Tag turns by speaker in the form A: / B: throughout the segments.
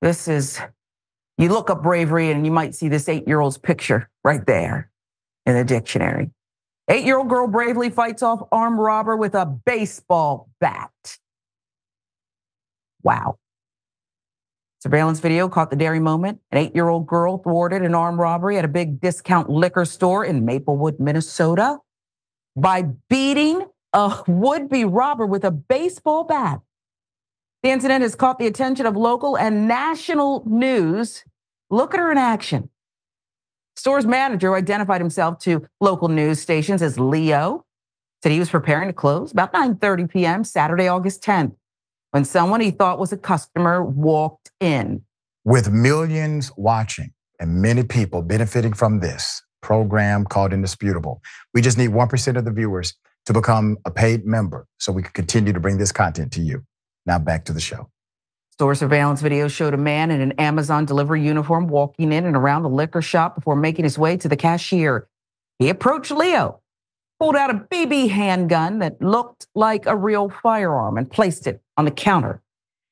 A: You look up bravery and you might see this 8-year-old's picture right there in the dictionary. 8-year-old girl bravely fights off armed robber with a baseball bat. Wow. Surveillance video caught the daring moment. An 8-year-old girl thwarted an armed robbery at a big discount liquor store in Maplewood, Minnesota, by beating a would-be robber with a baseball bat. The incident has caught the attention of local and national news. Look at her in action. Store's manager identified himself to local news stations as Leo, said he was preparing to close about 9:30 p.m. Saturday, August 10th, when someone he thought was a customer walked in.
B: With millions watching and many people benefiting from this program called Indisputable, we just need 1% of the viewers to become a paid member so we can continue to bring this content to you. Now back to the show.
A: Store surveillance video showed a man in an Amazon delivery uniform walking in and around the liquor shop before making his way to the cashier. He approached Leo, pulled out a BB handgun that looked like a real firearm and placed it on the counter.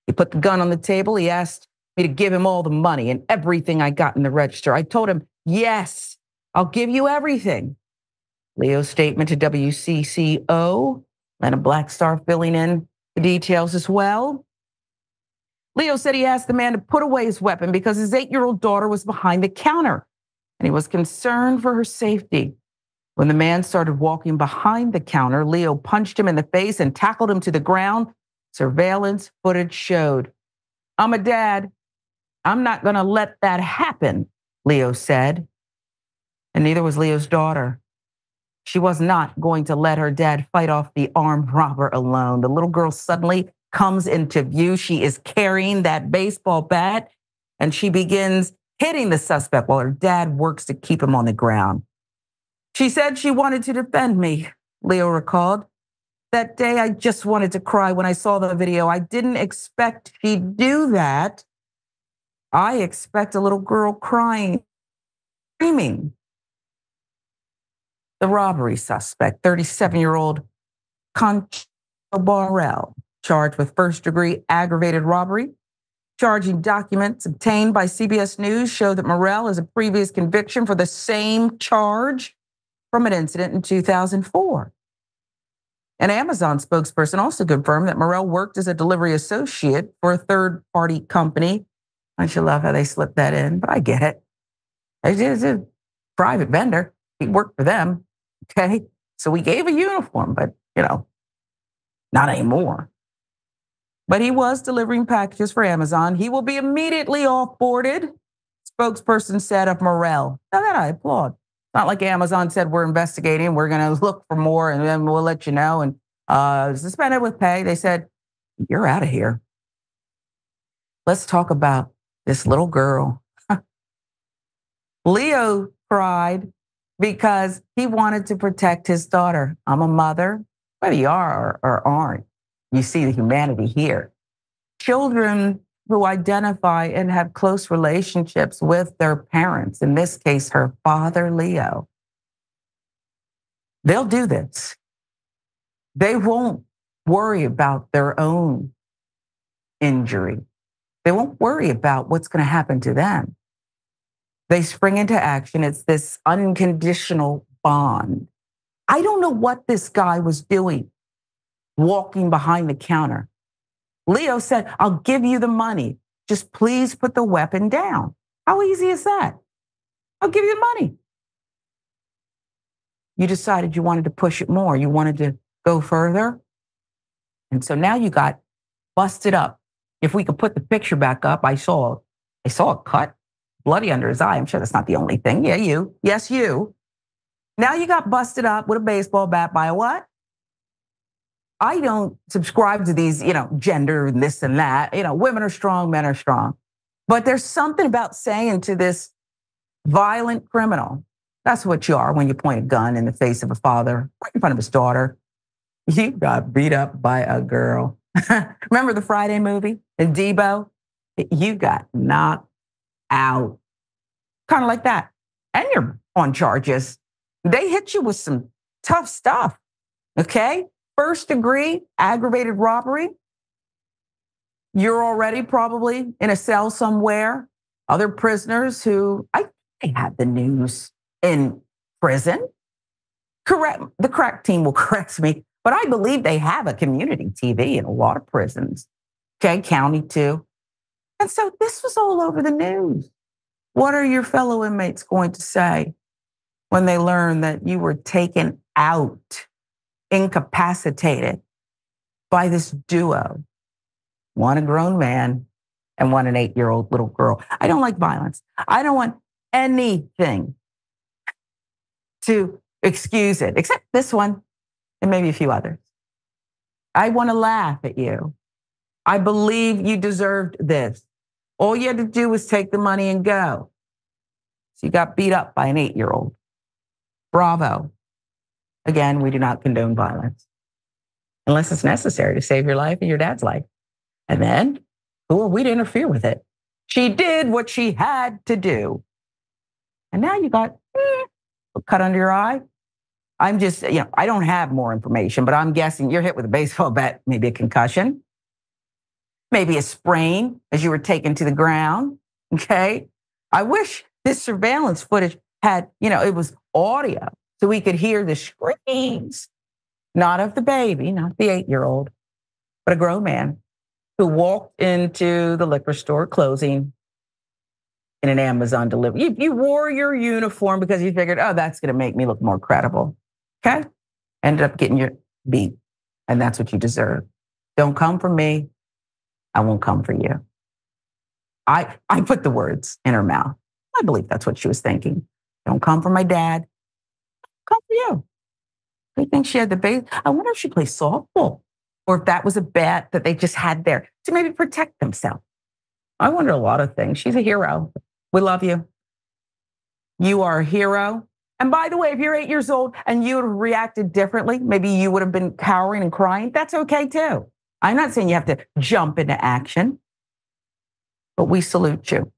A: He put the gun on the table. He asked me to give him all the money and everything I got in the register. I told him, yes, I'll give you everything. Leo's statement to WCCO, Lena Blackstar filling in the details as well. Leo said he asked the man to put away his weapon because his 8-year-old daughter was behind the counter and he was concerned for her safety. When the man started walking behind the counter, Leo punched him in the face and tackled him to the ground. Surveillance footage showed. I'm a dad. I'm not going to let that happen, Leo said. And neither was Leo's daughter. She was not going to let her dad fight off the armed robber alone. The little girl suddenly comes into view. She is carrying that baseball bat and she begins hitting the suspect while her dad works to keep him on the ground. She said she wanted to defend me, Leo recalled. That day, I just wanted to cry when I saw the video. I didn't expect she'd do that. I expect a little girl crying, screaming. The robbery suspect, 37-year-old Conchobhar Morrell, charged with first-degree aggravated robbery. Charging documents obtained by CBS News show that Morrell has a previous conviction for the same charge from an incident in 2004. An Amazon spokesperson also confirmed that Morrell worked as a delivery associate for a third-party company. I should love how they slipped that in, but I get it. He's a private vendor. He worked for them, okay? So we gave a uniform, but, not anymore. But he was delivering packages for Amazon. He will be immediately off-boarded, spokesperson said of Morrell. Now that I applaud. Not like Amazon said, we're investigating, we're going to look for more, and then we'll let you know. And suspended with pay. They said, you're out of here. Let's talk about this little girl. Leo cried because he wanted to protect his daughter. I'm a mother, whether you are or aren't. You see the humanity here. Children who identify and have close relationships with their parents, in this case, her father, Leo, they'll do this. They won't worry about their own injury. They won't worry about what's going to happen to them. They spring into action. It's this unconditional bond. I don't know what this guy was doing, walking behind the counter. Leo said, I'll give you the money. Just please put the weapon down. How easy is that? I'll give you the money. You decided you wanted to push it more. You wanted to go further. And so now you got busted up. If we could put the picture back up, I saw a cut, bloody under his eye. I'm sure that's not the only thing. Yeah, you. Yes, you. Now you got busted up with a baseball bat by a what? I don't subscribe to these, gender and this and that. Women are strong, men are strong. But there's something about saying to this violent criminal, that's what you are when you point a gun in the face of a father, right in front of his daughter. You got beat up by a girl. Remember the Friday movie in Debo? You got knocked out. Kind of like that. And you're on charges. They hit you with some tough stuff, okay? First degree aggravated robbery. You're already probably in a cell somewhere. Other prisoners who they have the news in prison. Correct. The crack team will correct me, but I believe they have a community TV in a lot of prisons. Okay, county too. And so this was all over the news. What are your fellow inmates going to say when they learn that you were taken out, incapacitated by this duo? One a grown man and one an 8-year-old little girl. I don't like violence. I don't want anything to excuse it, except this one and maybe a few others. I want to laugh at you. I believe you deserved this. All you had to do was take the money and go. So you got beat up by an 8-year-old. Bravo. Again, we do not condone violence unless it's necessary to save your life and your dad's life. And then, who are we to interfere with it? She did what she had to do. And now you got a cut under your eye. I'm just, I don't have more information, but I'm guessing you're hit with a baseball bat, maybe a concussion, maybe a sprain as you were taken to the ground. Okay. I wish this surveillance footage had, it was audio so we could hear the screams, not of the baby, not the 8-year-old, but a grown man who walked into the liquor store closing in an Amazon delivery. You wore your uniform because you figured, that's going to make me look more credible. Okay? Ended up getting your beat, and that's what you deserve. Don't come for me. I won't come for you. I put the words in her mouth. I believe that's what she was thinking. Don't come for my dad. Come for you. I think she had the base. I wonder if she plays softball or if that was a bat that they just had there to maybe protect themselves. I wonder a lot of things. She's a hero. We love you. You are a hero. And by the way, if you're 8 years old and you would have reacted differently, maybe you would have been cowering and crying. That's okay too. I'm not saying you have to jump into action, but we salute you.